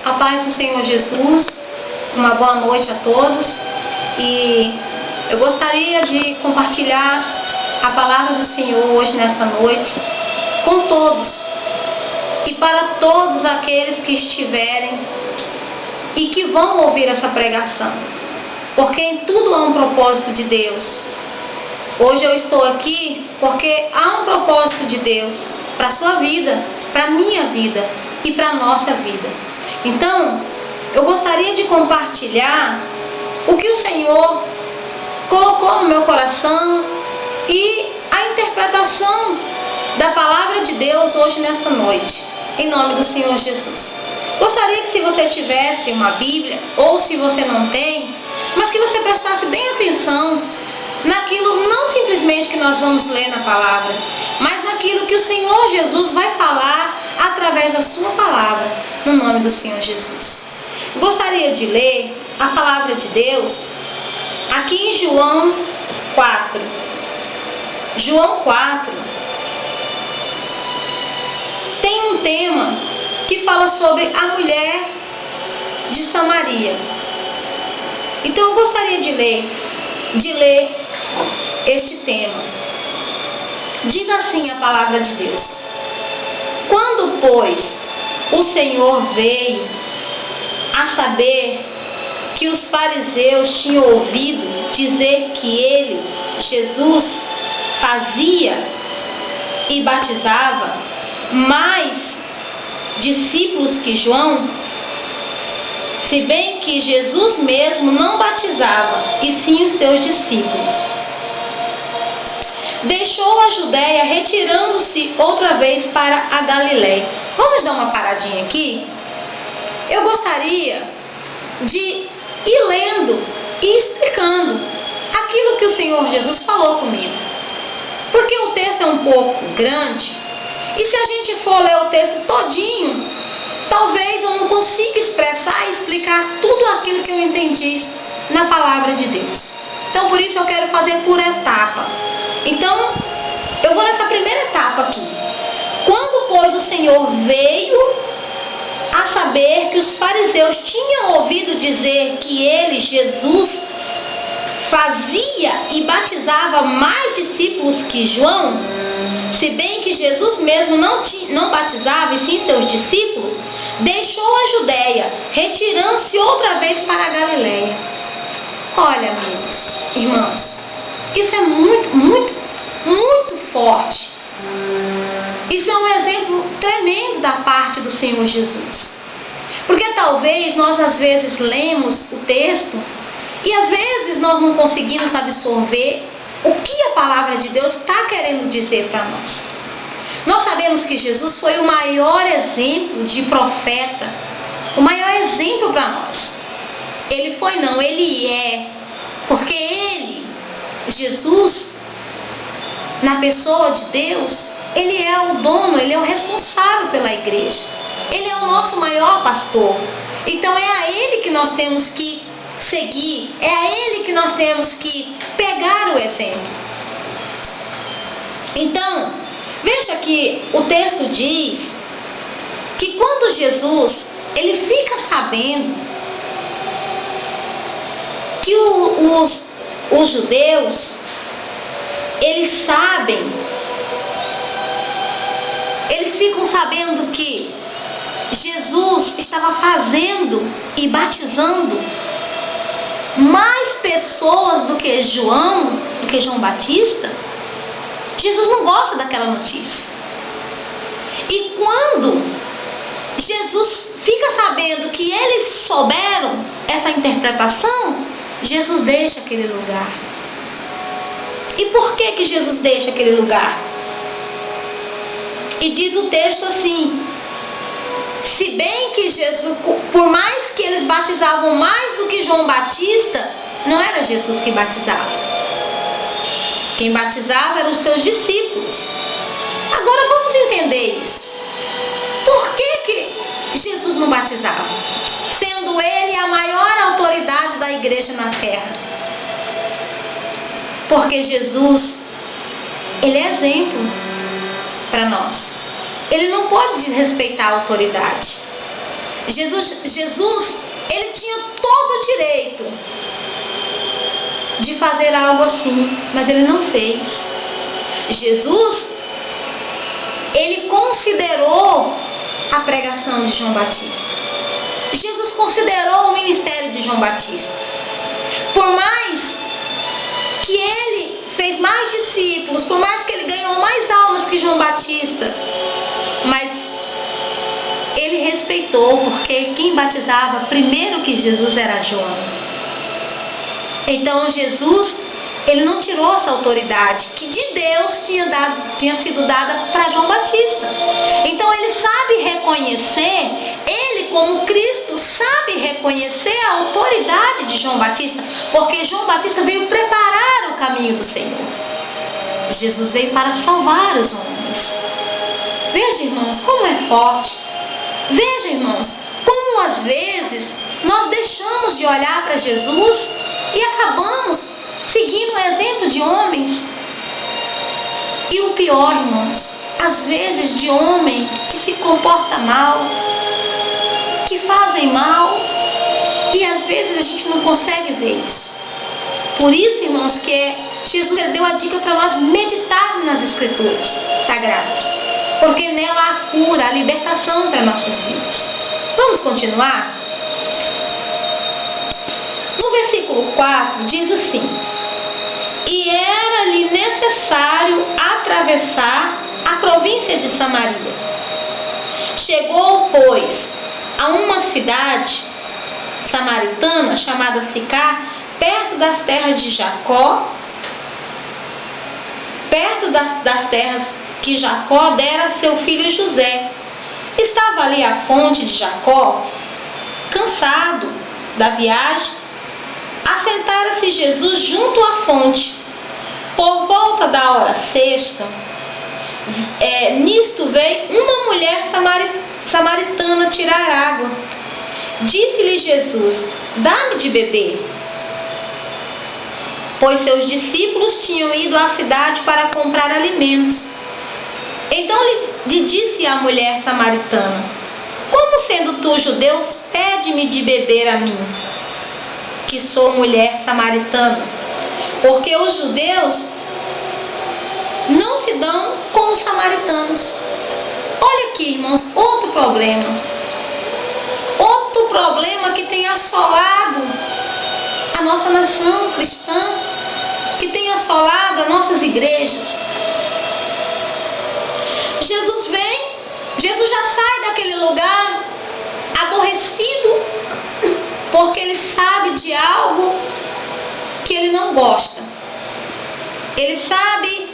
A paz do Senhor Jesus, uma boa noite a todos. E eu gostaria de compartilhar a palavra do Senhor hoje, nesta noite, com todos e para todos aqueles que estiverem e que vão ouvir essa pregação, porque em tudo há um propósito de Deus. Hoje eu estou aqui porque há um propósito de Deus para a sua vida, para a minha vida e para a nossa vida. Então, eu gostaria de compartilhar o que o Senhor colocou no meu coração e a interpretação da palavra de Deus hoje nesta noite, em nome do Senhor Jesus. Gostaria que, se você tivesse uma Bíblia, ou se você não tem, mas que você prestasse bem atenção naquilo, não simplesmente que nós vamos ler na palavra, mas naquilo que o Senhor Jesus vai falar através da sua palavra, no nome do Senhor Jesus. Gostaria de ler a palavra de Deus aqui em João 4. João 4 tem um tema que fala sobre a mulher de Samaria. Então eu gostaria de ler este tema. Diz assim a palavra de Deus: quando, pois, o Senhor veio a saber que os fariseus tinham ouvido dizer que ele, Jesus, fazia e batizava mais discípulos que João, se bem que Jesus mesmo não batizava, e sim os seus discípulos, deixou a Judéia, retirando-se outra vez para a Galiléia. Vamos dar uma paradinha aqui? Eu gostaria de ir lendo e explicando aquilo que o Senhor Jesus falou comigo, porque o texto é um pouco grande, e se a gente for ler o texto todinho, talvez eu não consiga expressar e explicar tudo aquilo que eu entendi na palavra de Deus. Então, por isso eu quero fazer por etapa. Então, eu vou nessa primeira etapa aqui. Quando, pois, o Senhor veio a saber que os fariseus tinham ouvido dizer que ele, Jesus, fazia e batizava mais discípulos que João, se bem que Jesus mesmo não batizava, e sim seus discípulos, deixou a Judéia, retirando-se outra vez para a Galiléia. Olha, amigos, irmãos, isso é muito forte. Isso é um exemplo tremendo da parte do Senhor Jesus. Porque talvez nós às vezes lemos o texto e às vezes nós não conseguimos absorver o que a palavra de Deus está querendo dizer para nós. Nós sabemos que Jesus foi o maior exemplo de profeta, o maior exemplo para nós. Ele foi não, ele é. Porque ele, Jesus, na pessoa de Deus, ele é o dono, ele é o responsável pela igreja. Ele é o nosso maior pastor. Então é a ele que nós temos que seguir, é a ele que nós temos que pegar o exemplo. Então, veja que o texto diz que quando Jesus, ele fica sabendo que os judeus, eles ficam sabendo que Jesus estava fazendo e batizando mais pessoas do que João Batista. Jesus não gosta daquela notícia. E quando Jesus fica sabendo que eles souberam essa interpretação, Jesus deixa aquele lugar. E por que Jesus deixa aquele lugar? E diz o texto assim: se bem que Jesus, por mais que eles batizavam mais do que João Batista, não era Jesus que batizava. Quem batizava eram os seus discípulos. Agora vamos entender isso. Por que Jesus não batizava? Sendo ele a maior autoridade da igreja na terra. Porque Jesus, ele é exemplo para nós. Ele não pode desrespeitar a autoridade. Jesus, ele tinha todo o direito de fazer algo assim, mas ele não fez. Jesus, ele considerou a pregação de João Batista. Jesus considerou o ministério de João Batista. Por mais que ele fez mais discípulos, por mais que ele ganhou mais almas que João Batista, mas ele respeitou, porque quem batizava primeiro que Jesus era João. Então Jesus, ele não tirou essa autoridade que de Deus tinha sido dada para João Batista. Então ele sabe reconhecer, ele como Cristo sabe reconhecer a autoridade de João Batista, porque João Batista veio preparar o caminho do Senhor. Jesus veio para salvar os homens. Veja, irmãos, como é forte. Veja, irmãos, como às vezes nós deixamos de olhar para Jesus e acabamos seguindo o exemplo de homens. E o pior, irmãos, às vezes de homem que se comporta mal, que fazem mal, e às vezes a gente não consegue ver isso. Por isso, irmãos, que Jesus deu a dica para nós meditarmos nas Escrituras Sagradas, porque nela há cura, a libertação para nossas vidas. Vamos continuar? No versículo 4 diz assim: e era-lhe necessário atravessar a província de Samaria. Chegou, pois, a uma cidade samaritana chamada Sicar, perto das terras de Jacó, perto das terras que Jacó dera a seu filho José. Estava ali a fonte de Jacó. Cansado da viagem, assentara-se Jesus junto à fonte. Por volta da hora sexta, nisto veio uma mulher samaritana tirar água. Disse-lhe Jesus: dá-me de beber. Pois seus discípulos tinham ido à cidade para comprar alimentos. Então lhe disse a mulher samaritana: como sendo tu judeu, pede-me de beber a mim, que sou mulher samaritana? Porque os judeus não se dão com os samaritanos. Olha aqui, irmãos, outro problema. Outro problema que tem assolado a nossa nação cristã, que tem assolado as nossas igrejas. Jesus já sai daquele lugar aborrecido, porque ele sabe de algo que ele não gosta. Ele sabe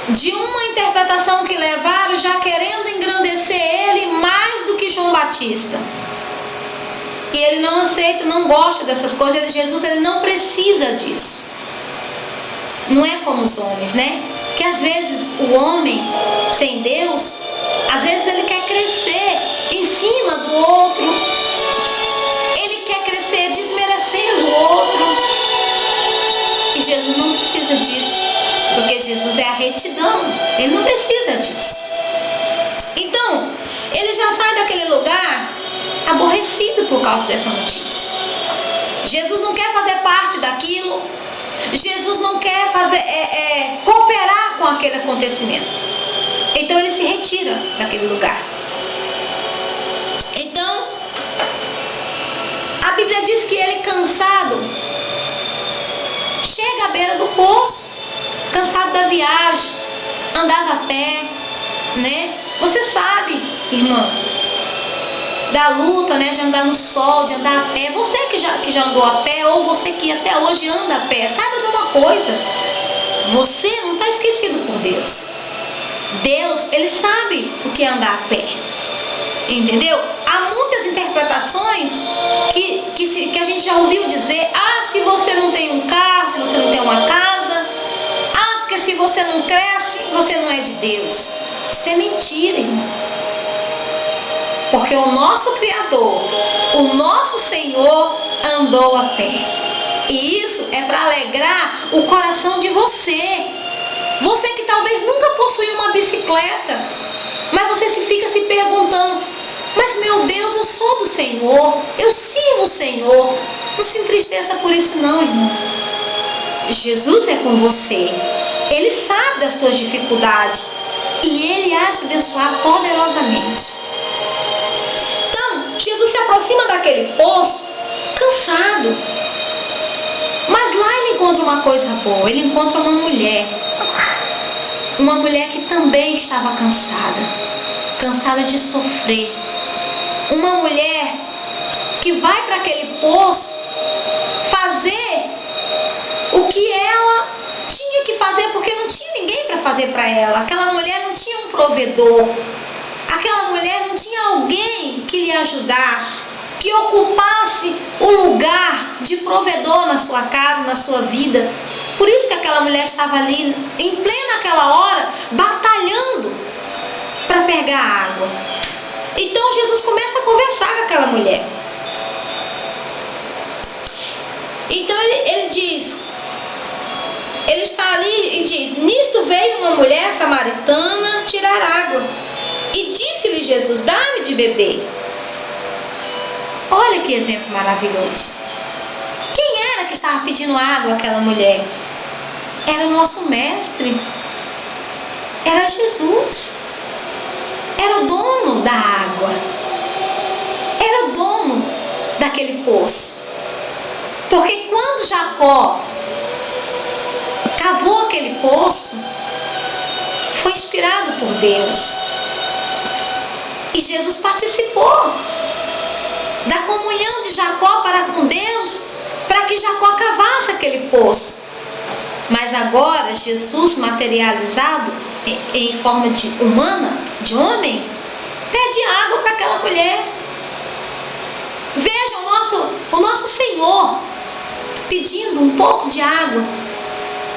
de uma interpretação que levaram, já querendo engrandecer ele mais do que João Batista. E ele não aceita, não gosta dessas coisas. Jesus, ele não precisa disso. Não é como os homens, né? Que às vezes o homem sem Deus, às vezes ele quer crescer em cima do outro. Ele quer crescer desmerecendo o outro. E Jesus não precisa disso, porque Jesus é a retidão. Ele não precisa disso. Então, ele já sai daquele lugar aborrecido por causa dessa notícia. Jesus não quer fazer parte daquilo. Jesus não quer cooperar com aquele acontecimento. Então ele se retira daquele lugar. Então, a Bíblia diz que ele, cansado, chega à beira do poço, cansado da viagem, andava a pé, né? Você sabe, irmã, da luta, né, de andar no sol, de andar a pé. Você que já andou a pé, ou você que até hoje anda a pé, saiba de uma coisa: você não está esquecido por Deus. Deus, ele sabe o que é andar a pé. Entendeu? Há muitas interpretações que a gente já ouviu dizer: ah, se você não tem um carro, se você não tem uma casa, ah, porque se você não cresce, você não é de Deus. Isso é mentira, irmão. Porque o nosso Criador, o nosso Senhor, andou a pé. E isso é para alegrar o coração de você. Você que talvez nunca possui uma bicicleta, mas você fica se perguntando: mas meu Deus, eu Senhor, eu sirvo o Senhor. Não se entristeça por isso não, irmão. Jesus é com você. Ele sabe das tuas dificuldades e Ele há de abençoar poderosamente. Então, Jesus se aproxima daquele poço cansado. Mas lá ele encontra uma coisa boa. Ele encontra uma mulher. Uma mulher que também estava cansada. Cansada de sofrer. Uma mulher que vai para aquele poço fazer o que ela tinha que fazer, porque não tinha ninguém para fazer para ela. Aquela mulher não tinha um provedor. Aquela mulher não tinha alguém que lhe ajudasse, que ocupasse o lugar de provedor na sua casa, na sua vida. Por isso que aquela mulher estava ali, em plena aquela hora, batalhando para pegar água. Então Jesus começa a conversar com aquela mulher. Então ele diz, ele está ali e diz: nisto veio uma mulher samaritana tirar água. E disse-lhe Jesus: dá-me de beber. Olha que exemplo maravilhoso. Quem era que estava pedindo água àquela mulher? Era o nosso mestre. Era Jesus. Era o dono da água. Era o dono daquele poço. Porque quando Jacó cavou aquele poço, foi inspirado por Deus. E Jesus participou da comunhão de Jacó para com Deus, para que Jacó cavasse aquele poço. Mas agora Jesus, materializado em forma de humana, de homem, pede água para aquela mulher. Veja o nosso Senhor pedindo um pouco de água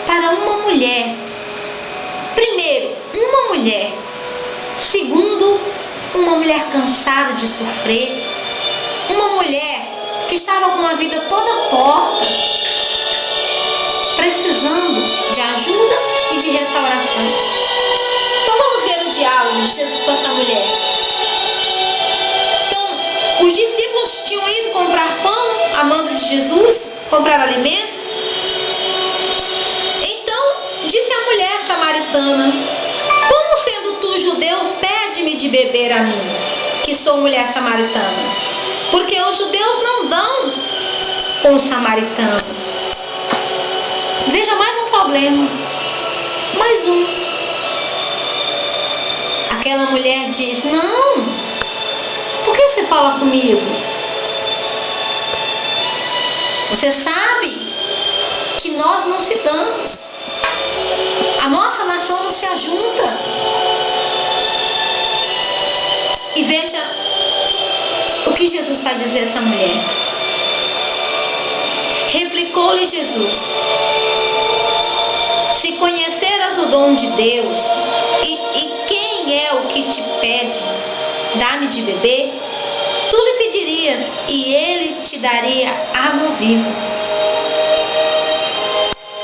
para uma mulher. Primeiro, uma mulher. Segundo, uma mulher cansada de sofrer. Uma mulher que estava com a vida toda torta, precisando de ajuda e de restauração. Então vamos ver o diálogo de Jesus com essa mulher. Então, os discípulos tinham ido comprar pão a mando de Jesus, comprar alimento. Então, disse a mulher samaritana: como sendo tu judeu, pede-me de beber a mim, que sou mulher samaritana? Porque os judeus não dão com os samaritanos. Veja mais um problema. Mais um. Aquela mulher diz: não, por que você fala comigo? Você sabe que nós não se damos. A nossa nação não se ajunta. E veja o que Jesus vai dizer a essa mulher. Replicou-lhe Jesus: se conheceras o dom de Deus, e quem é o que te pede, dá-me de beber, tu lhe pedirias, e ele te daria água viva.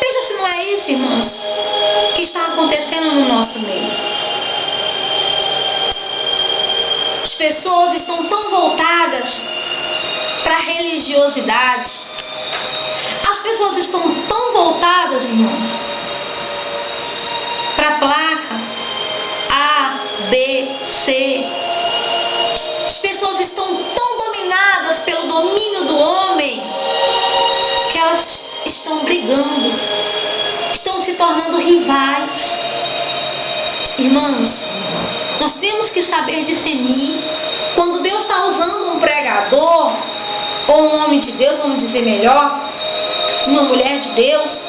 Veja se não é isso, irmãos, que está acontecendo no nosso meio. As pessoas estão tão voltadas para a religiosidade. As pessoas estão tão voltadas, irmãos, para a placa A, B, C. As pessoas estão tão dominadas pelo domínio do homem que elas estão brigando, estão se tornando rivais. Irmãos, nós temos que saber discernir quando Deus está usando um pregador ou um homem de Deus, vamos dizer melhor, uma mulher de Deus,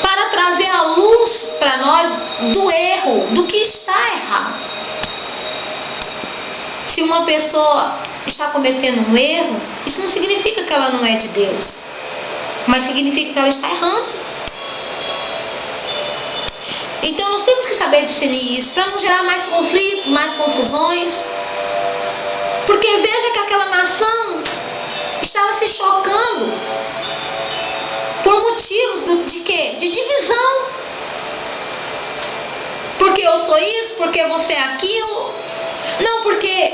para trazer a luz para nós do erro, do que está errado. Se uma pessoa está cometendo um erro, isso não significa que ela não é de Deus, mas significa que ela está errando. Então nós temos que saber discernir isso, para não gerar mais conflitos, mais confusões. Porque veja que aquela nação estava se chocando por motivos de quê? De divisão. Porque eu sou isso, porque você é aquilo. Não, porque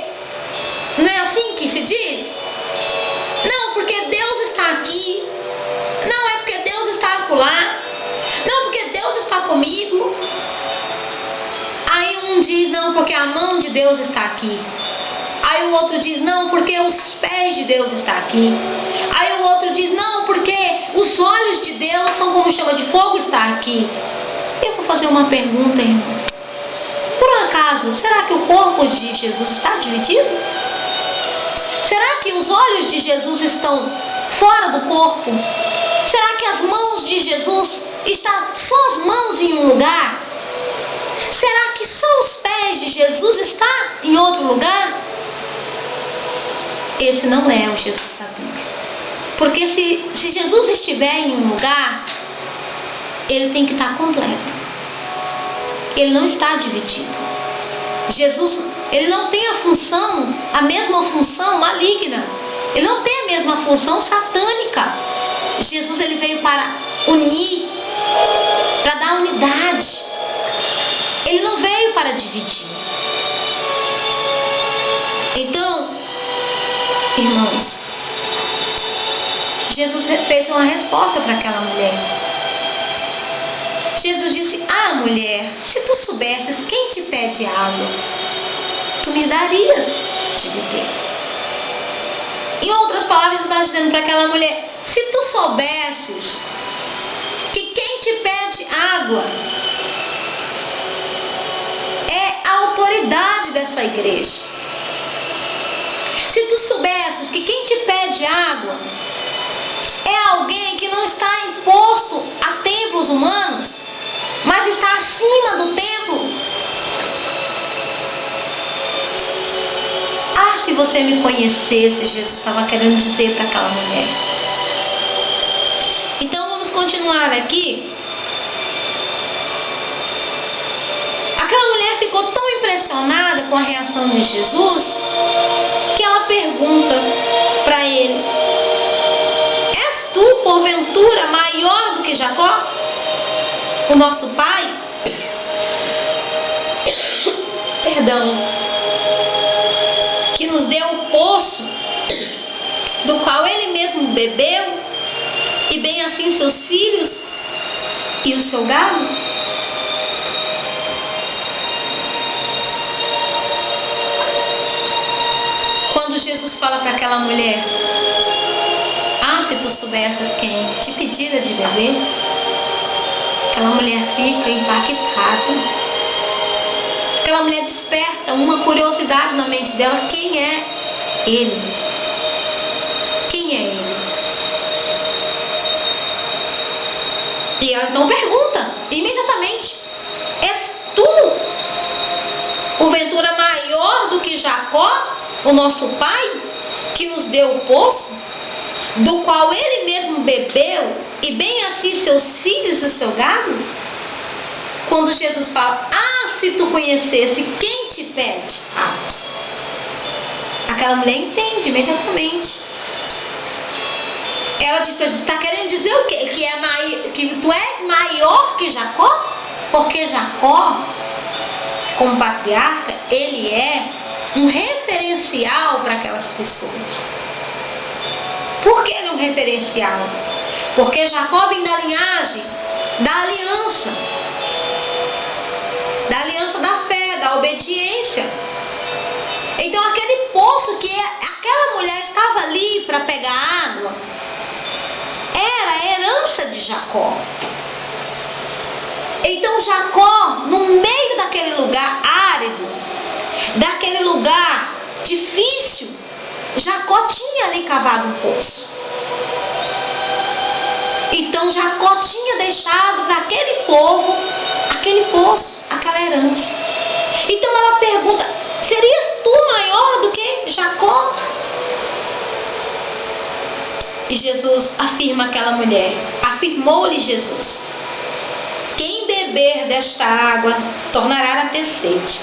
não é assim aqui. Não, é porque Deus está acolá. Não, porque Deus está comigo. Aí um diz, não, porque a mão de Deus está aqui. Aí o outro diz, não, porque os pés de Deus estão aqui. Aí o outro diz, não, porque os olhos de Deus são como chama de fogo, está aqui. Eu vou fazer uma pergunta, irmão. Por acaso, será que o corpo de Jesus está dividido? Será que os olhos de Jesus estão fora do corpo? Será que as mãos de Jesus estão só as mãos em um lugar? Será que só os pés de Jesus estão em outro lugar? Esse não é o Jesus da Bíblia. Porque se Jesus estiver em um lugar, ele tem que estar completo. Ele não está dividido. Jesus, ele não tem a mesma função maligna. Ele não tem a mesma função satânica. Jesus, ele veio para unir, para dar unidade. Ele não veio para dividir. Então, irmãos, Jesus fez uma resposta para aquela mulher. Jesus disse, mulher, se tu soubesses quem te pede água, tu me darias de beber. Em outras palavras, Jesus está dizendo para aquela mulher, se tu soubesses que quem te pede água é a autoridade dessa igreja. Se tu soubesses que quem te pede água é alguém que não está imposto a templos humanos, mas está acima do templo. Se você me conhecesse, Jesus estava querendo dizer para aquela mulher. Então vamos continuar aqui. Aquela mulher ficou tão impressionada com a reação de Jesus que ela pergunta para ele: és tu, porventura, maior do que Jacó, o nosso pai? Perdão. Que nos deu o poço, do qual ele mesmo bebeu, e bem assim seus filhos e o seu gado? Quando Jesus fala para aquela mulher: se tu soubesses quem te pedira de beber, aquela mulher fica impactada. Aquela mulher desperta uma curiosidade na mente dela: quem é ele? Quem é ele? E ela então pergunta imediatamente: és tu, porventura, maior do que Jacó, o nosso pai, que nos deu o poço, do qual ele mesmo bebeu, e bem assim seus filhos e o seu gado? Quando Jesus fala: se tu conhecesse quem te pede, aquela mulher entende imediatamente. Ela diz para Jesus: está querendo dizer o quê? Que tu és maior que Jacó? Porque Jacó, como patriarca, ele é um referencial para aquelas pessoas. Por que ele é um referencial? Porque Jacó vem da linhagem da aliança. Da aliança da fé, da obediência. Então aquele poço que aquela mulher estava ali para pegar água, era a herança de Jacó. Então Jacó, no meio daquele lugar árido, daquele lugar difícil, Jacó tinha ali cavado um poço. Então Jacó tinha deixado para aquele povo aquele poço, aquela herança. Então ela pergunta: serias tu maior do que Jacó? E Jesus afirma àquela mulher, afirmou-lhe Jesus: quem beber desta água tornará a ter sede.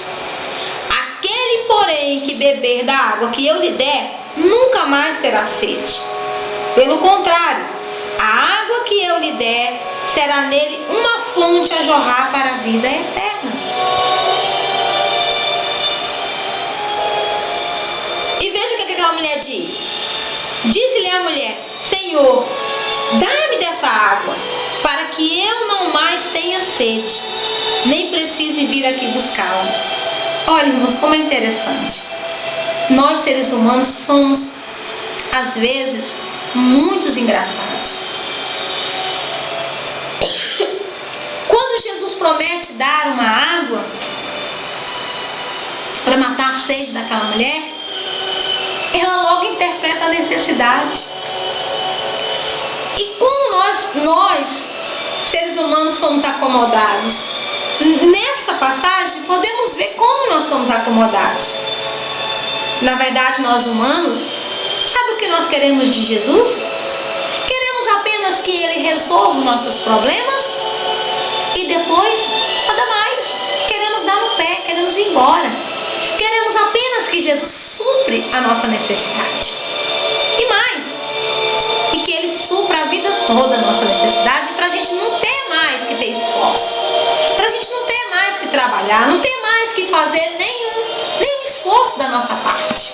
Aquele, porém, que beber da água que eu lhe der, nunca mais terá sede. Pelo contrário, a água que eu lhe der será nele uma fonte a jorrar para a vida eterna. E veja o que aquela mulher diz. Disse-lhe a mulher: Senhor, dá-me dessa água, para que eu não mais tenha sede, nem precise vir aqui buscá-la. Olha, irmãos, como é interessante. Nós, seres humanos, somos, às vezes, muito engraçados. Quando Jesus promete dar uma água para matar a sede daquela mulher, ela logo interpreta a necessidade. E como nós seres humanos, somos acomodados, nessa passagem podemos ver como nós somos acomodados. Na verdade, nós humanos, sabe o que nós queremos de Jesus? Queremos apenas que Ele resolva os nossos problemas e depois, nada mais. Queremos dar no pé, queremos ir embora. Queremos apenas que Jesus supre a nossa necessidade. E mais, e que Ele supra a vida toda a nossa necessidade, para a gente não ter mais que ter esforço, para a gente não ter mais que trabalhar, não ter mais que fazer nenhum esforço da nossa parte.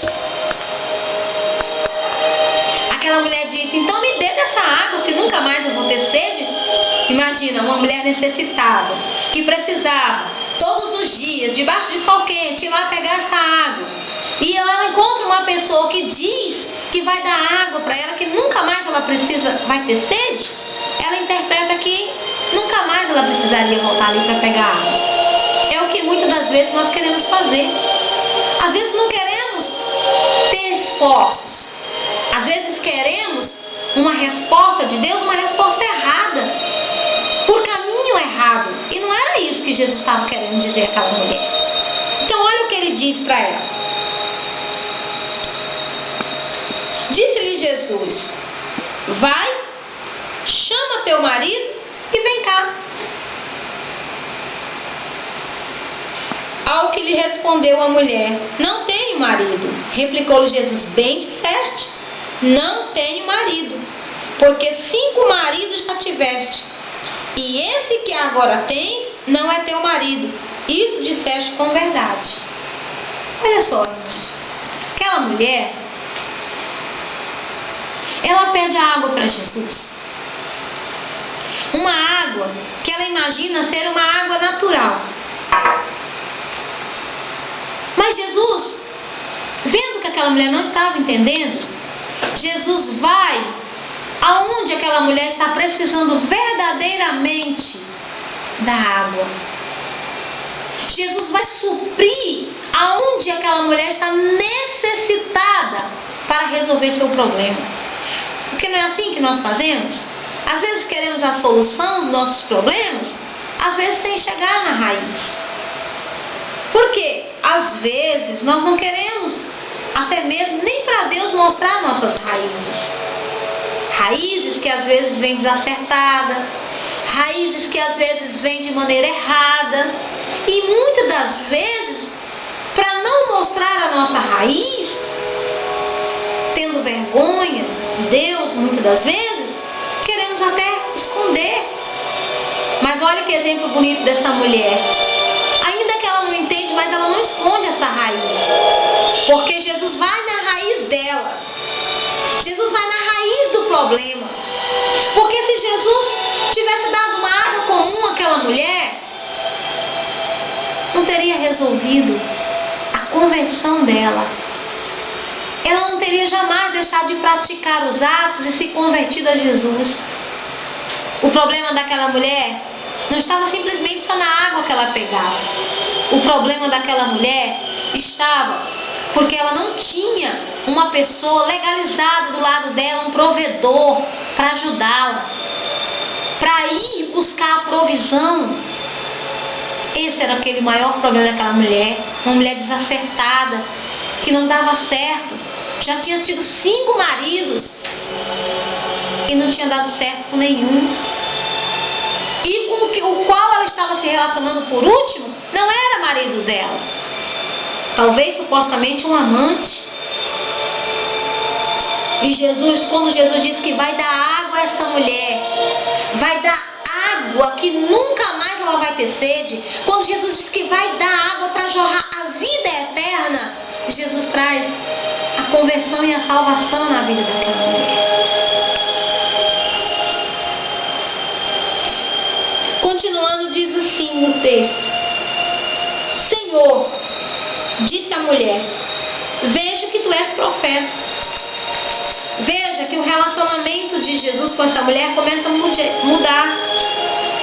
Aquela mulher disse: então me dê dessa água, se nunca mais eu vou ter sede. Imagina, uma mulher necessitada, que precisava todos os dias, debaixo de sol quente, ir lá pegar essa água. E ela encontra uma pessoa que diz que vai dar água para ela, que nunca mais ela vai ter sede. Ela interpreta que nunca mais ela precisaria voltar ali para pegar água. É o que muitas das vezes nós queremos fazer. Às vezes não queremos ter esforços. Às vezes queremos uma resposta de Deus, uma resposta errada, por caminho errado. E não era isso que Jesus estava querendo dizer àquela mulher. Então olha o que ele diz para ela. Disse-lhe Jesus: vai, chama teu marido e vem cá. Ao que lhe respondeu a mulher: não tenho marido. Replicou-lhe Jesus: bem disseste, não tenho marido, porque 5 maridos já tiveste, e esse que agora tens não é teu marido. Isso disseste com verdade. Olha só, irmãos, aquela mulher, ela pede a água para Jesus. Uma água que ela imagina ser uma água natural. Mas Jesus, vendo que aquela mulher não estava entendendo, Jesus vai aonde aquela mulher está precisando verdadeiramente da água. Jesus vai suprir aonde aquela mulher está necessitada para resolver seu problema. Porque não é assim que nós fazemos? Às vezes queremos a solução dos nossos problemas, às vezes sem chegar na raiz. Por quê? Às vezes nós não queremos até mesmo nem para Deus mostrar nossas raízes. Raízes que às vezes vêm desacertadas, raízes que às vezes vêm de maneira errada. E muitas das vezes, para não mostrar a nossa raiz, tendo vergonha de Deus, muitas das vezes, queremos até esconder. Mas olha que exemplo bonito dessa mulher. Ainda que ela não entende, mas ela não esconde essa raiz. Porque Jesus vai na raiz dela. Jesus vai na raiz do problema. Porque se Jesus tivesse dado uma água comum àquela mulher, não teria resolvido a conversão dela. Ela não teria jamais deixado de praticar os atos e se convertido a Jesus. O problema daquela mulher não estava simplesmente só na água que ela pegava. O problema daquela mulher estava porque ela não tinha uma pessoa legalizada do lado dela, um provedor para ajudá-la, para ir buscar a provisão. Esse era aquele maior problema daquela mulher, uma mulher desacertada, que não dava certo. Já tinha tido 5 maridos e não tinha dado certo com nenhum. E com o qual ela estava se relacionando por último, não era marido dela. Talvez supostamente um amante. E Jesus, quando Jesus disse que vai dar água a esta mulher, vai dar água que nunca mais ela vai ter sede. Quando Jesus diz que vai dar água para jorrar a vida eterna, Jesus traz a conversão e a salvação na vida daquela mulher. assim no texto: Senhor, disse a mulher, vejo que tu és profeta. Veja que o relacionamento de Jesus com essa mulher começa a mudar.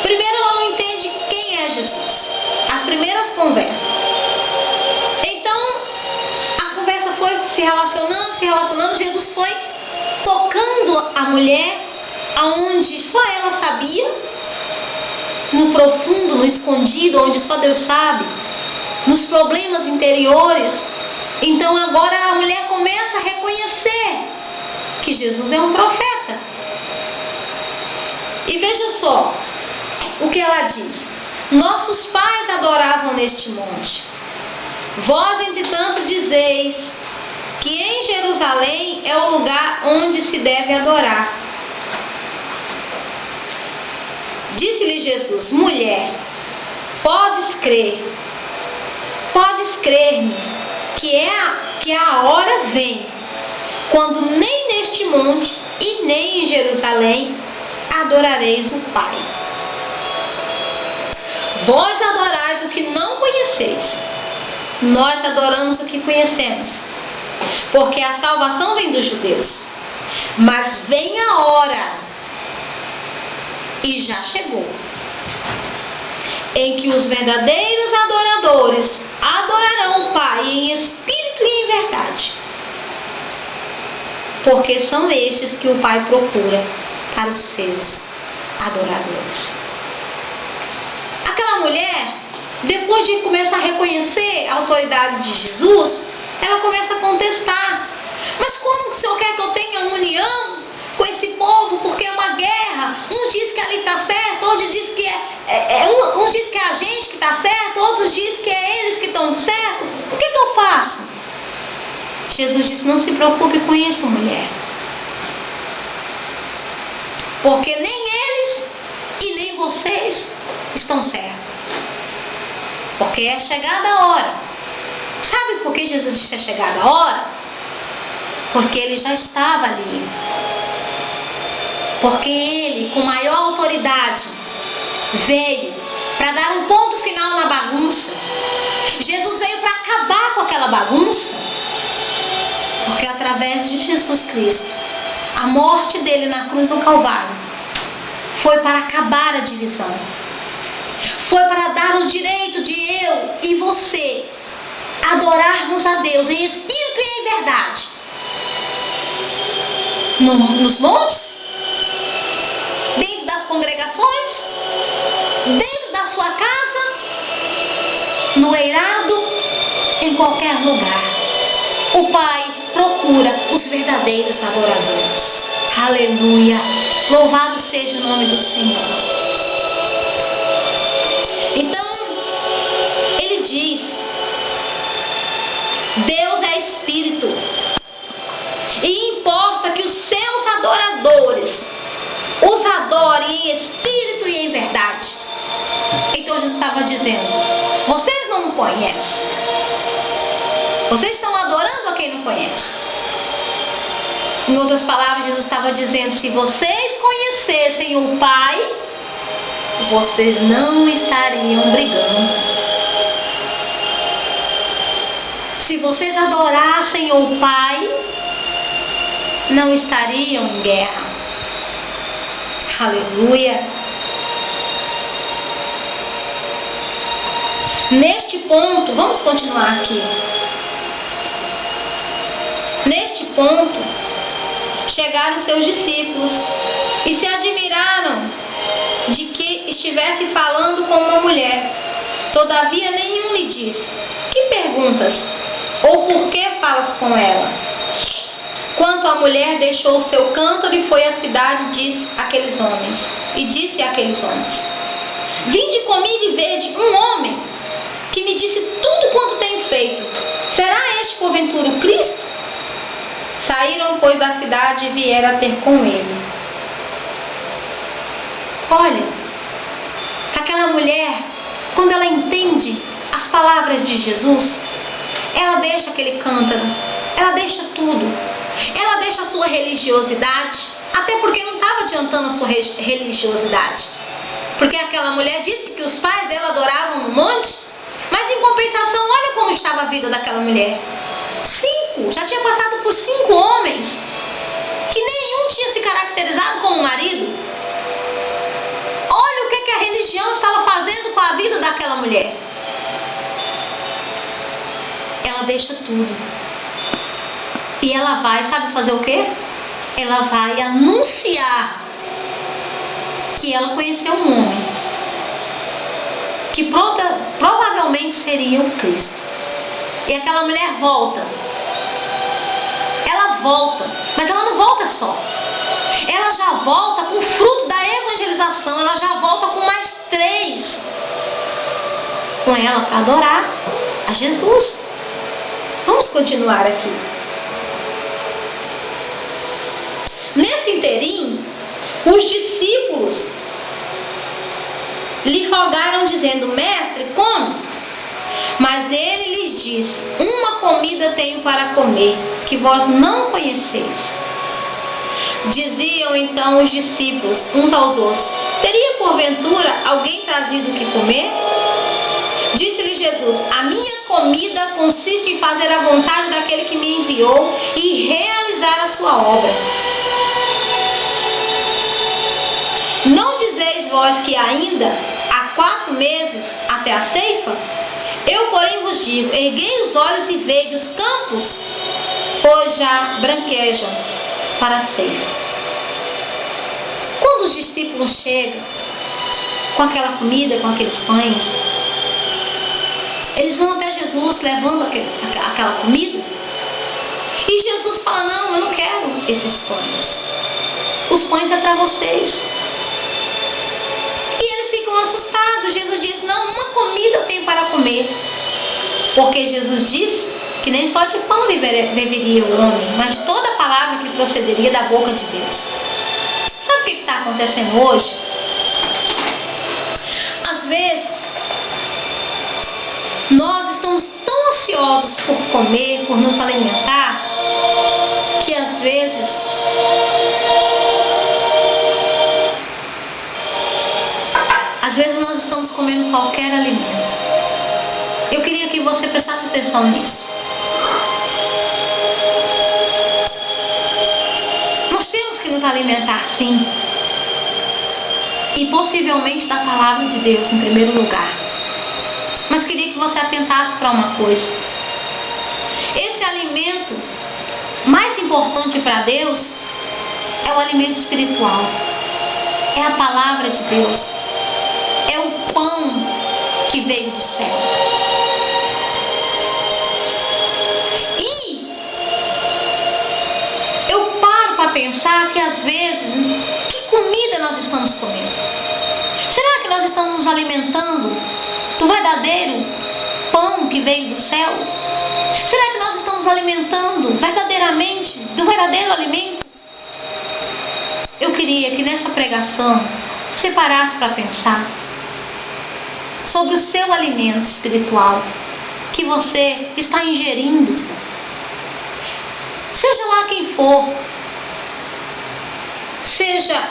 Primeiro, ela não entende quem é Jesus. As primeiras conversas. Então, a conversa foi se relacionando. Jesus foi tocando a mulher aonde só ela sabia, no profundo, no escondido, onde só Deus sabe, nos problemas interiores. Então agora a mulher começa a reconhecer que Jesus é um profeta. E veja só o que ela diz: nossos pais adoravam neste monte. Vós, entretanto, dizeis que em Jerusalém é o lugar onde se deve adorar. Disse-lhe Jesus: mulher, podes crer-me que a hora vem, quando nem neste monte e nem em Jerusalém adorareis o Pai. Vós adorais o que não conheceis, nós adoramos o que conhecemos, porque a salvação vem dos judeus. Mas vem a hora, e já chegou, em que os verdadeiros adoradores adorarão o Pai em espírito e em verdade, porque são estes que o Pai procura para os seus adoradores. Aquela mulher, depois de começar a reconhecer a autoridade de Jesus, ela começa a contestar: mas como que o Senhor quer que eu tenha união com esse povo? Porque é uma guerra. Um diz que ali está certo, outro diz que um diz que é a gente que está certo, outros diz que é eles que estão certo. O que eu faço? Jesus disse: não se preocupe com isso, mulher, porque nem eles e nem vocês estão certos, porque é chegada a hora. Sabe por que Jesus disse é chegada a hora? Porque ele já estava ali. Porque ele, com maior autoridade, veio para dar um ponto final na bagunça. Jesus veio para acabar com aquela bagunça. Porque através de Jesus Cristo, a morte dele na cruz do Calvário foi para acabar a divisão. Foi para dar o direito de eu e você adorarmos a Deus em espírito e em verdade. Nos montes, dentro das congregações, dentro da sua casa, no eirado, em qualquer lugar. O Pai procura os verdadeiros adoradores. Aleluia! Louvado seja o nome do Senhor. Então, ele diz: Deus é Espírito, e importa que os seus adoradores os adorem em espírito e em verdade. Então Jesus estava dizendo: vocês não me conhecem, vocês estão adorando a quem não conhece. Em outras palavras, Jesus estava dizendo: se vocês conhecessem o Pai, vocês não estariam brigando. Se vocês adorassem o Pai, não estariam em guerra. Aleluia! Neste ponto, vamos continuar aqui. Neste ponto, chegaram seus discípulos e se admiraram de que estivesse falando com uma mulher. Todavia nenhum lhe disse: que perguntas? Ou por que falas com ela? Quanto a mulher, deixou o seu cântaro e foi à cidade, e disse àqueles homens: vinde comigo e vede um homem que me disse tudo quanto tenho feito. Será este porventura o Cristo? Saíram, pois, da cidade e vieram a ter com ele. Olha, aquela mulher, quando ela entende as palavras de Jesus, ela deixa aquele cântaro, ela deixa tudo, ela deixa a sua religiosidade, até porque não estava adiantando a sua religiosidade. Porque aquela mulher disse que os pais dela adoravam no monte, mas em compensação, olha como estava a vida daquela mulher. 5, já tinha passado por 5 homens, que nenhum tinha se caracterizado como marido. Olha o que a religião estava fazendo com a vida daquela mulher. Ela deixa tudo. E ela vai, sabe fazer o quê? Ela vai anunciar que ela conheceu um homem que provavelmente seria o Cristo. E aquela mulher volta. Ela volta, mas ela não volta só. Ela já volta com o fruto da evangelização. Ela já volta com mais 3 com ela para adorar a Jesus. Vamos continuar aqui. Nesse interim, os discípulos lhe rogaram dizendo: Mestre, come. Mas ele lhes disse: uma comida tenho para comer, que vós não conheceis. Diziam então os discípulos uns aos outros: teria porventura alguém trazido o que comer? Disse-lhe Jesus: a minha comida consiste em fazer a vontade daquele que me enviou e realizar a sua obra. Não dizeis vós que ainda há 4 meses até a ceifa? Eu, porém, vos digo: erguei os olhos e vede os campos, pois já branquejam para a ceifa. Quando os discípulos chegam com aquela comida, com aqueles pães, eles vão até Jesus levando aquela comida. E Jesus fala: não, eu não quero esses pães. Os pães é para vocês. E eles ficam assustados. Jesus diz: não, uma comida eu tenho para comer. Porque Jesus disse que nem só de pão viveria o homem, mas de toda a palavra que procederia da boca de Deus. Sabe o que está acontecendo hoje? Às vezes, nós estamos tão ansiosos por comer, por nos alimentar, que às vezes nós estamos comendo qualquer alimento. Eu queria que você prestasse atenção nisso. Nós temos que nos alimentar, sim, e possivelmente da palavra de Deus em primeiro lugar. Mas queria que você atentasse para uma coisa. Esse alimento mais importante para Deus é o alimento espiritual. É a palavra de Deus. É o pão que veio do céu. E eu paro para pensar que às vezes, que comida nós estamos comendo? Será que nós estamos nos alimentando do verdadeiro pão que veio do céu? Será que nós estamos alimentando verdadeiramente do verdadeiro alimento? Eu queria que nessa pregação você parasse para pensar sobre o seu alimento espiritual que você está ingerindo. Seja lá quem for, seja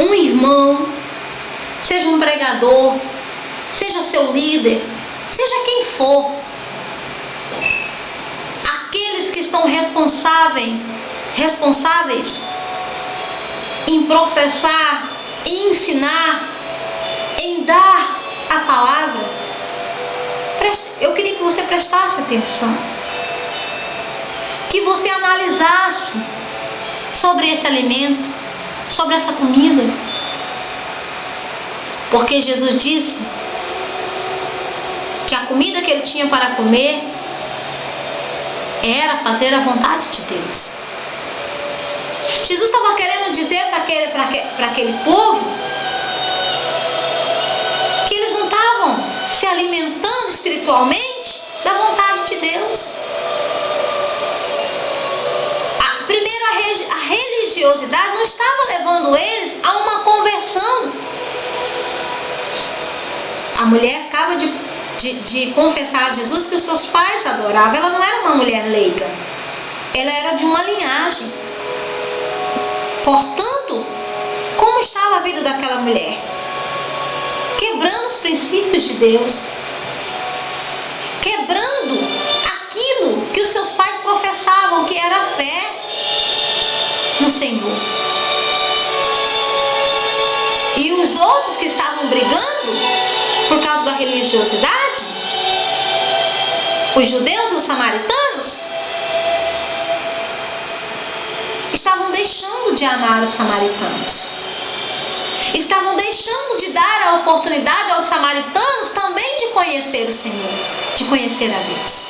um irmão, seja um pregador, seja seu líder, seja quem for, aqueles que estão responsáveis em professar, em ensinar, em dar a palavra, eu queria que você prestasse atenção, que você analisasse sobre esse alimento, sobre essa comida, porque Jesus disse que a comida que ele tinha para comer era fazer a vontade de Deus. Jesus estava querendo dizer para aquele povo que eles não estavam se alimentando espiritualmente da vontade de Deus. Primeiro, a religiosidade não estava levando eles a uma conversão. A mulher acaba de confessar a Jesus que os seus pais adoravam. Ela não era uma mulher leiga, ela era de uma linhagem. Portanto, como estava abençoava a vida daquela mulher, quebrando os princípios de Deus, quebrando aquilo que os seus pais professavam, que era a fé no Senhor. E os outros que estavam brigando por causa da religiosidade, os judeus e os samaritanos, estavam deixando de amar os samaritanos. Estavam deixando de dar a oportunidade aos samaritanos também de conhecer o Senhor, de conhecer a Deus.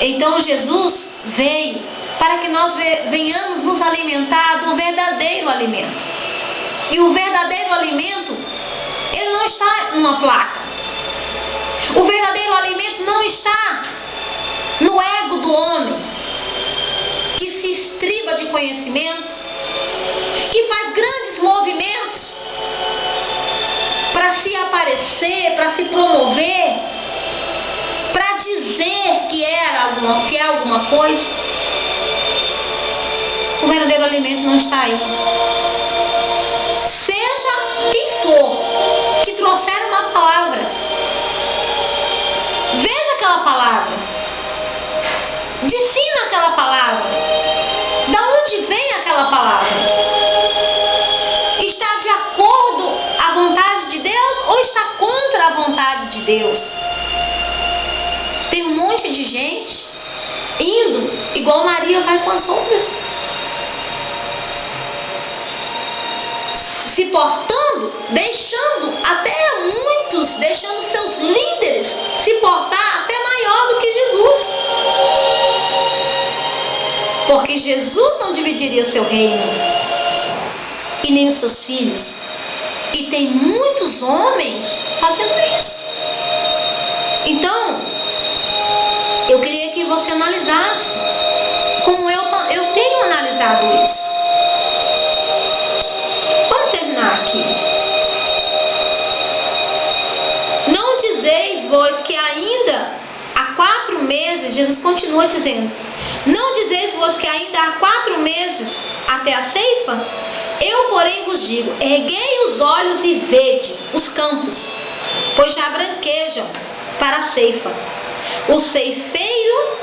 Então Jesus veio para que nós venhamos nos alimentar do verdadeiro alimento. E o verdadeiro alimento, ele não está numa placa. O verdadeiro alimento não está no ego do homem, que se estriba de conhecimento, que faz grandes movimentos para se aparecer, para se promover, para dizer que é alguma coisa. O verdadeiro alimento não está aí. Seja quem for que trouxer uma palavra, veja aquela palavra, ensina aquela palavra. Da onde vem aquela palavra? Está de acordo à vontade de Deus ou está contra a vontade de Deus? Tem um monte de gente indo igual Maria vai com as outras, se portando, deixando seus líderes se portar até maior do que Jesus. Porque Jesus não dividiria o seu reino, e nem os seus filhos. E tem muitos homens fazendo isso. Então, eu queria que você analisasse, como eu tenho analisado isso. Vamos terminar aqui. Não dizeis vós que ainda há 4 meses, Jesus continua dizendo, não dizeis vós que ainda há 4 meses até a ceifa? Eu, porém, vos digo, erguei os olhos e vede os campos, pois já branquejam para a ceifa. O ceifeiro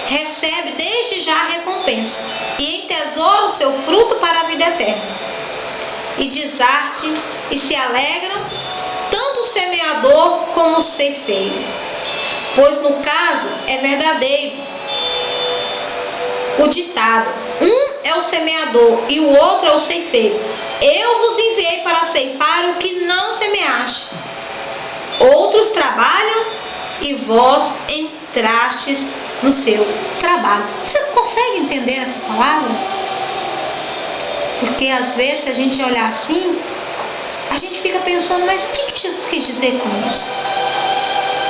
recebe desde já a recompensa, e entesoura o seu fruto para a vida eterna. E desarte e se alegram tanto o semeador como o ceifeiro, pois no caso é verdadeiro o ditado: um é o semeador e o outro é o ceifeiro. Eu vos enviei para ceifar o que não semeastes. Outros trabalham e vós entrastes no seu trabalho. Você consegue entender essa palavra? Porque às vezes, se a gente olhar assim, a gente fica pensando, mas o que Jesus quis dizer com isso?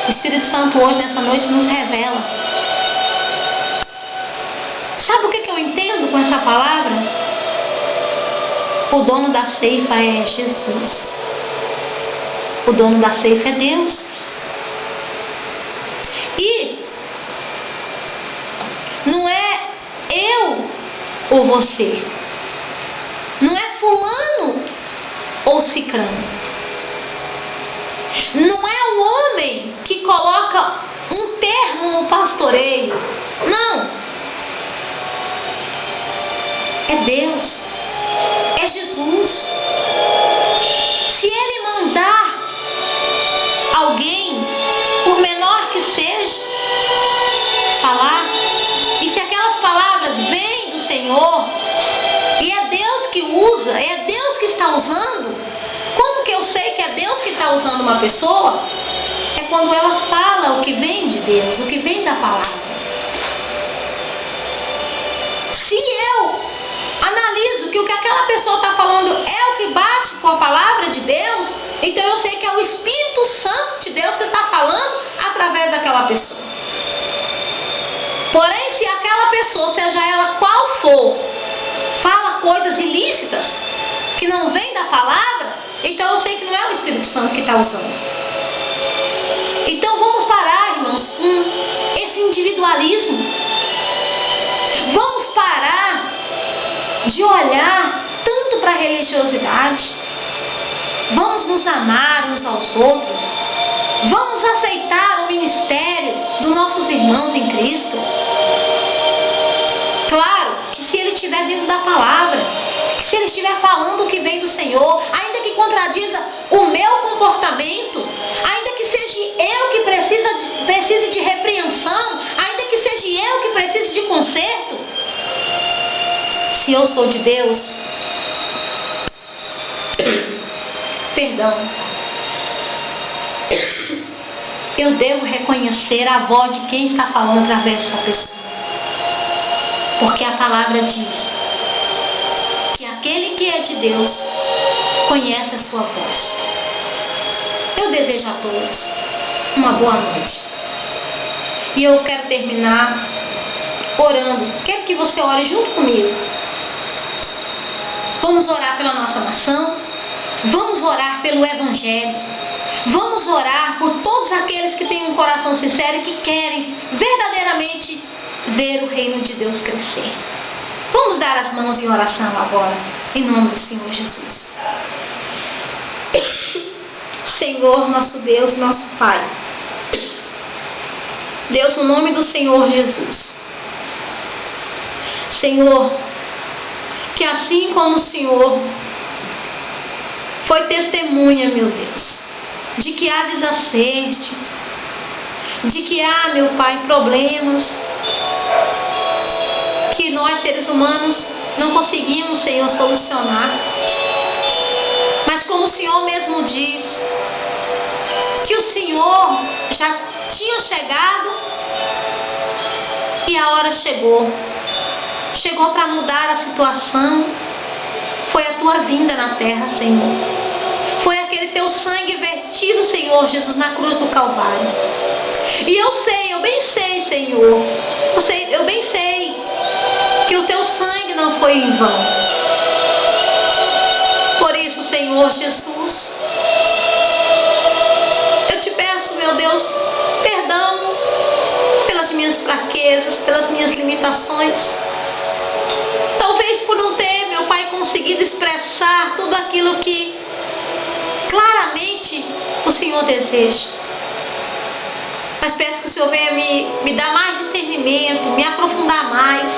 O Espírito Santo hoje, nessa noite, nos revela. Sabe o que eu entendo com essa palavra? O dono da ceifa é Jesus. O dono da ceifa é Deus. E não é eu ou você. Não é fulano ou cicrano. Não é o homem que coloca um termo no pastoreio. Não. É Deus. É Jesus. Se Ele mandar alguém, por menor que seja, falar, e se aquelas palavras vêm do Senhor, e é Deus que usa, é Deus que está usando, como que eu sei que é Deus que está usando uma pessoa? É quando ela fala o que vem de Deus, o que vem da palavra. Se eu analiso que o que aquela pessoa está falando é o que bate com a palavra de Deus, então eu sei que é o Espírito Santo de Deus que está falando através daquela pessoa. Porém, se aquela pessoa, seja ela qual for, fala coisas ilícitas que não vêm da palavra, então eu sei que não é o Espírito Santo que está usando. Então vamos parar, irmãos, com esse individualismo. Vamos parar de olhar tanto para a religiosidade. Vamos nos amar uns aos outros. Vamos aceitar o ministério dos nossos irmãos em Cristo. Claro que se ele estiver dentro da palavra, que se ele estiver falando o que vem do Senhor, ainda que contradiza o meu comportamento, ainda que seja eu que precise de repreensão, ainda que seja eu que precise de conserto, se eu sou de Deus, eu devo reconhecer a voz de quem está falando através dessa pessoa. Porque a palavra diz que aquele que é de Deus conhece a sua voz. Eu desejo a todos uma boa noite. E eu quero terminar orando. Quero que você ore junto comigo. Vamos orar pela nossa nação. Vamos orar pelo Evangelho. Vamos orar por todos aqueles que têm um coração sincero e que querem verdadeiramente ver o reino de Deus crescer. Vamos dar as mãos em oração agora, em nome do Senhor Jesus. Senhor, nosso Deus, nosso Pai. Deus, no nome do Senhor Jesus. Senhor, que assim como o Senhor foi testemunha, meu Deus, de que há desacerte, de que há, meu Pai, problemas que nós seres humanos não conseguimos, Senhor, solucionar. Mas como o Senhor mesmo diz, que o Senhor já tinha chegado e a hora chegou. Chegou para mudar a situação. Foi a tua vinda na terra, Senhor. Foi aquele teu sangue vertido, Senhor Jesus, na cruz do Calvário. E eu bem sei, Senhor, eu bem sei que o teu sangue não foi em vão. Por isso, Senhor Jesus, eu te peço, meu Deus, perdão pelas minhas fraquezas, pelas minhas limitações. Talvez por não ter, meu Pai, conseguido expressar tudo aquilo que claramente o Senhor deseja. Mas peço que o Senhor venha me dar mais discernimento, me aprofundar mais.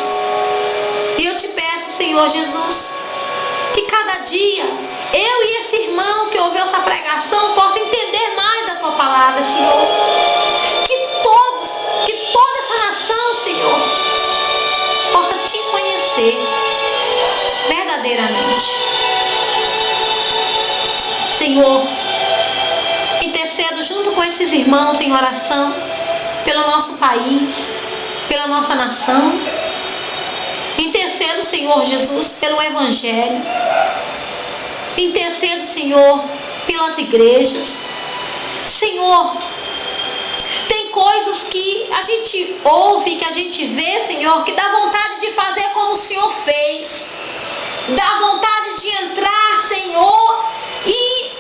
E eu te peço, Senhor Jesus, que cada dia eu e esse irmão que ouviu essa pregação possa entender mais da tua palavra, Senhor. Que toda essa nação, Senhor, possa te conhecer verdadeiramente. Senhor, intercedo junto com esses irmãos em oração pelo nosso país, pela nossa nação. Intercedo, Senhor Jesus, pelo Evangelho. Intercedo, Senhor, pelas igrejas. Senhor, tem coisas que a gente ouve, que a gente vê, Senhor, que dá vontade de fazer como o Senhor fez. Dá vontade de entrar, Senhor, e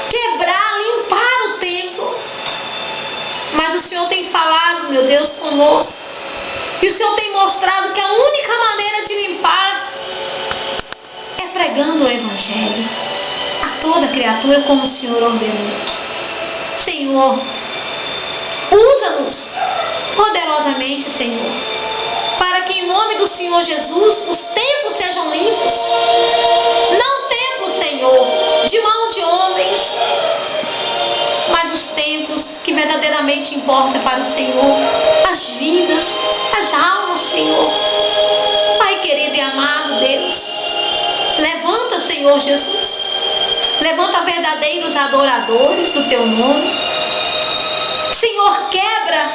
quebrar, limpar o templo. Mas o Senhor tem falado, meu Deus, conosco. E o Senhor tem mostrado que a única maneira de limpar é pregando o Evangelho a toda criatura, como o Senhor ordenou. Senhor, usa-nos poderosamente, Senhor, para que em nome do Senhor Jesus os templos sejam limpos. Não templos, Senhor, de mão de homens, mas os templos que verdadeiramente importam para o Senhor, as vidas, as almas, Senhor. Pai querido e amado Deus, levanta, Senhor Jesus, levanta verdadeiros adoradores do teu nome. Senhor, quebra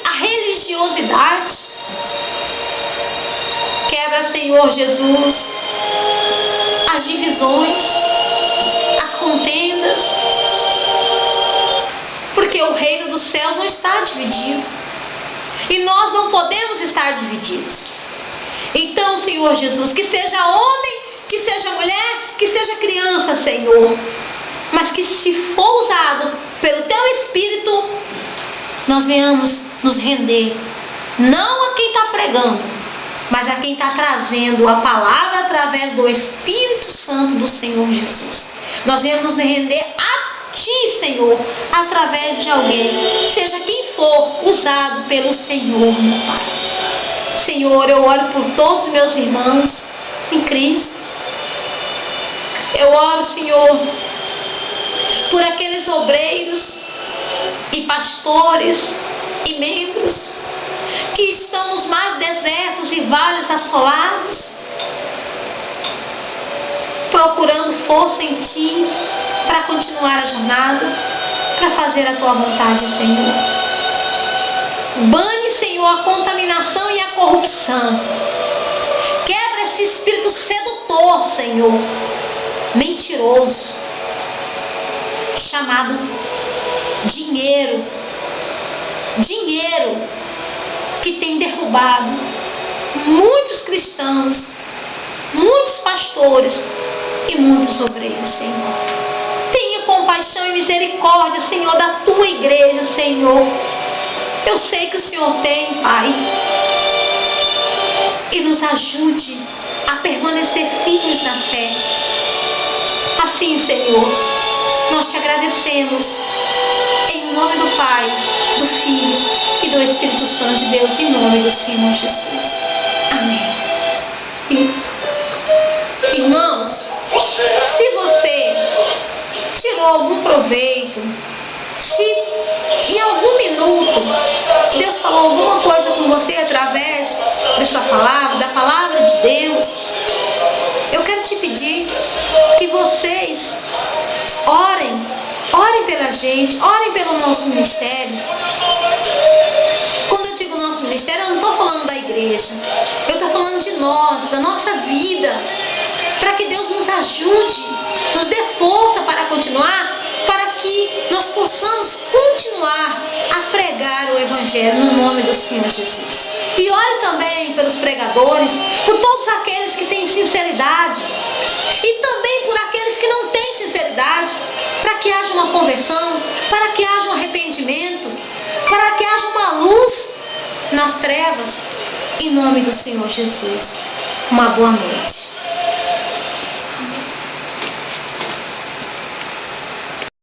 a religiosidade. Quebra, Senhor Jesus, as divisões, as contendas, porque o reino dos céus não está dividido e nós não podemos estar divididos. Então, Senhor Jesus, que seja homem, que seja mulher, que seja criança, Senhor, mas que se for usado pelo teu Espírito, nós venhamos nos render, não a quem está pregando, mas a quem está trazendo a palavra através do Espírito Santo do Senhor Jesus. Nós viemos nos render a Ti, Senhor, através de alguém, seja quem for, usado pelo Senhor, meu Pai. Senhor, eu oro por todos os meus irmãos em Cristo. Eu oro, Senhor, por aqueles obreiros e pastores e membros que estão nos mais desertos e vales assolados, procurando força em Ti para continuar a jornada, para fazer a Tua vontade, Senhor. Bane, Senhor, a contaminação e a corrupção. Quebra esse espírito sedutor, Senhor, mentiroso, chamado dinheiro. Dinheiro que tem derrubado muitos cristãos, muitos pastores e muitos obreiros, Senhor. Tenha compaixão e misericórdia, Senhor, da Tua igreja, Senhor. Eu sei que o Senhor tem, Pai. E nos ajude a permanecer firmes na fé. Assim, Senhor, nós Te agradecemos. Em nome do Pai, do Filho e do Espírito Santo de Deus, em nome do Senhor Jesus. Amém. Irmãos, se você tirou algum proveito, se em algum minuto Deus falou alguma coisa com você através dessa palavra, da palavra de Deus, eu quero te pedir que vocês orem pela gente, orem pelo nosso ministério. Quando eu digo nosso ministério, eu não estou falando da igreja, eu estou falando de nós, da nossa vida, para que Deus nos ajude, nos dê força para continuar, para que nós possamos continuar a pregar o Evangelho no nome do Senhor Jesus. E ore também pelos pregadores, por todos aqueles que têm sinceridade, e também por aqueles que não têm sinceridade, para que haja uma conversão, para que haja um arrependimento, para que haja uma luz nas trevas, em nome do Senhor Jesus. Uma boa noite.